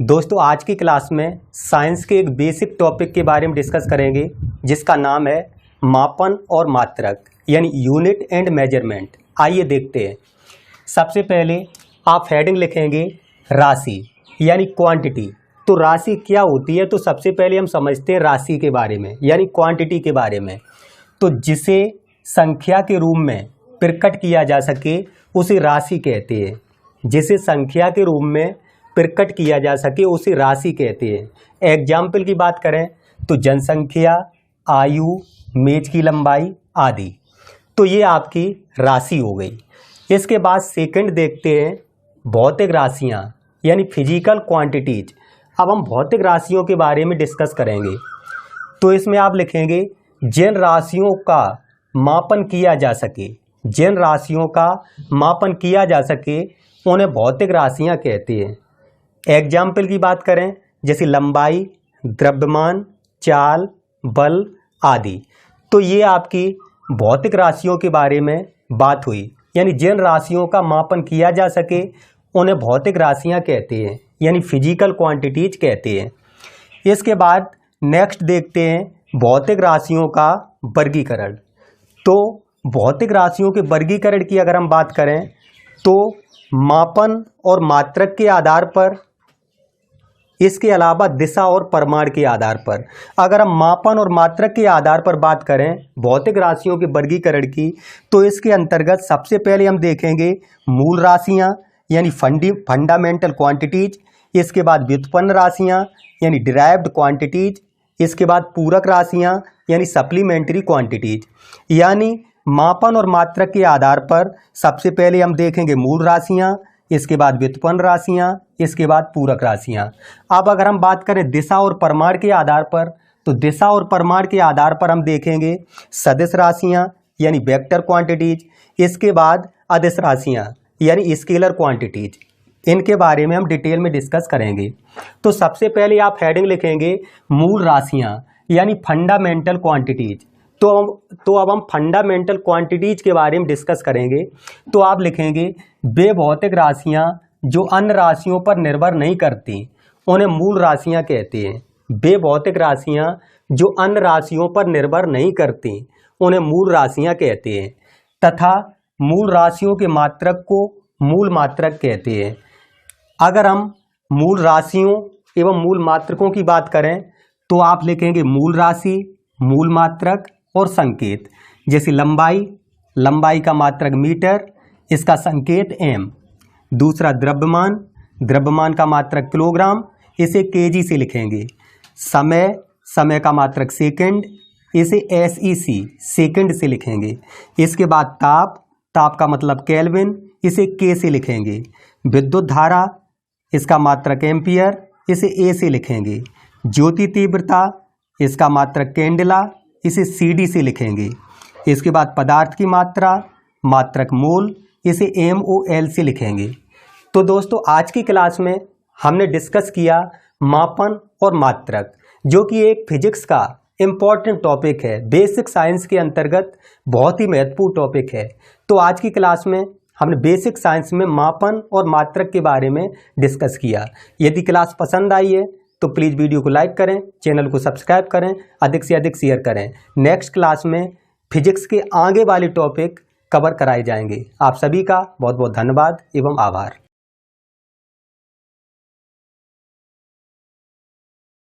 दोस्तों आज की क्लास में साइंस के एक बेसिक टॉपिक के बारे में डिस्कस करेंगे जिसका नाम है मापन और मात्रक यानी यूनिट एंड मेजरमेंट। आइए देखते हैं। सबसे पहले आप हेडिंग लिखेंगे राशि यानी क्वांटिटी। तो राशि क्या होती है, तो सबसे पहले हम समझते हैं राशि के बारे में यानी क्वांटिटी के बारे में। तो जिसे संख्या के रूप में प्रकट किया जा सके उसे राशि कहते हैं। जिसे संख्या के रूप में प्रकट किया जा सके उसे राशि कहते हैं। एग्जाम्पल की बात करें तो जनसंख्या, आयु, मेज की लंबाई आदि। तो ये आपकी राशि हो गई। इसके बाद सेकंड देखते हैं भौतिक राशियाँ यानी फिजिकल क्वांटिटीज। अब हम भौतिक राशियों के बारे में डिस्कस करेंगे। तो इसमें आप लिखेंगे जिन राशियों का मापन किया जा सके, जिन राशियों का मापन किया जा सके उन्हें भौतिक राशियाँ कहते हैं। एग्जाम्पल की बात करें जैसे लंबाई, द्रव्यमान, चाल, बल आदि। तो ये आपकी भौतिक राशियों के बारे में बात हुई, यानी जिन राशियों का मापन किया जा सके उन्हें भौतिक राशियाँ कहते हैं यानी फिजिकल क्वांटिटीज कहते हैं। इसके बाद नेक्स्ट देखते हैं भौतिक राशियों का वर्गीकरण। तो भौतिक राशियों के वर्गीकरण की अगर हम बात करें तो मापन और मात्रक के आधार पर, इसके अलावा दिशा और परिमाण के आधार पर। अगर हम मापन और मात्रक के आधार पर बात करें भौतिक राशियों के वर्गीकरण की, तो इसके अंतर्गत सबसे पहले हम देखेंगे मूल राशियां यानी फंडामेंटल क्वांटिटीज। इसके बाद व्युत्पन्न राशियां यानी डिराइव्ड क्वांटिटीज। इसके बाद पूरक राशियां यानी सप्लीमेंट्री क्वांटिटीज। यानी मापन और मात्रक के आधार पर सबसे पहले हम देखेंगे मूल राशियां, इसके बाद व्युत्पन्न राशियां, इसके बाद पूरक राशियां। अब अगर हम बात करें दिशा और परिमाण के आधार पर, तो दिशा और परिमाण के आधार पर हम देखेंगे सदिश राशियां यानी वेक्टर क्वांटिटीज। इसके बाद अदिश राशियां यानी स्केलर क्वांटिटीज। इनके बारे में हम डिटेल में डिस्कस करेंगे। तो सबसे पहले आप हेडिंग लिखेंगे मूल राशियां यानी फंडामेंटल क्वांटिटीज। तो अब हम फंडामेंटल क्वांटिटीज के बारे में डिस्कस करेंगे। तो आप लिखेंगे वे भौतिक राशियां जो अन्य राशियों पर निर्भर नहीं करती उन्हें मूल राशियां कहते हैं। वे भौतिक राशियां जो अन्य राशियों पर निर्भर नहीं करती उन्हें मूल राशियां कहते हैं। तथा मूल राशियों के मात्रक को मूल मात्रक कहते हैं। अगर हम मूल राशियों एवं मूल मात्रकों की बात करें तो आप लिखेंगे मूल राशि, मूल मात्रक और संकेत। जैसे लंबाई का मात्रक मीटर, इसका संकेत एम। दूसरा द्रव्यमान का मात्रक किलोग्राम, इसे केजी से लिखेंगे। समय का मात्रक सेकंड, इसे एसईसी सेकंड से लिखेंगे। इसके बाद ताप का मतलब केल्विन, इसे के से लिखेंगे। विद्युत धारा, इसका मात्रक एम्पियर, इसे ए से लिखेंगे। ज्योति तीव्रता, इसका मात्रक कैंडेला, इसे सीडी से लिखेंगे। इसके बाद पदार्थ की मात्रा, मात्रक मोल, इसे MOL से लिखेंगे। तो दोस्तों आज की क्लास में हमने डिस्कस किया मापन और मात्रक, जो कि एक फिजिक्स का इम्पॉर्टेंट टॉपिक है, बेसिक साइंस के अंतर्गत बहुत ही महत्वपूर्ण टॉपिक है। तो आज की क्लास में हमने बेसिक साइंस में मापन और मात्रक के बारे में डिस्कस किया। यदि क्लास पसंद आई है तो प्लीज़ वीडियो को लाइक करें, चैनल को सब्सक्राइब करें, अधिक से अधिक शेयर करें। नेक्स्ट क्लास में फिजिक्स के आगे वाले टॉपिक कवर कराए जाएंगे। आप सभी का बहुत बहुत धन्यवाद एवं आभार।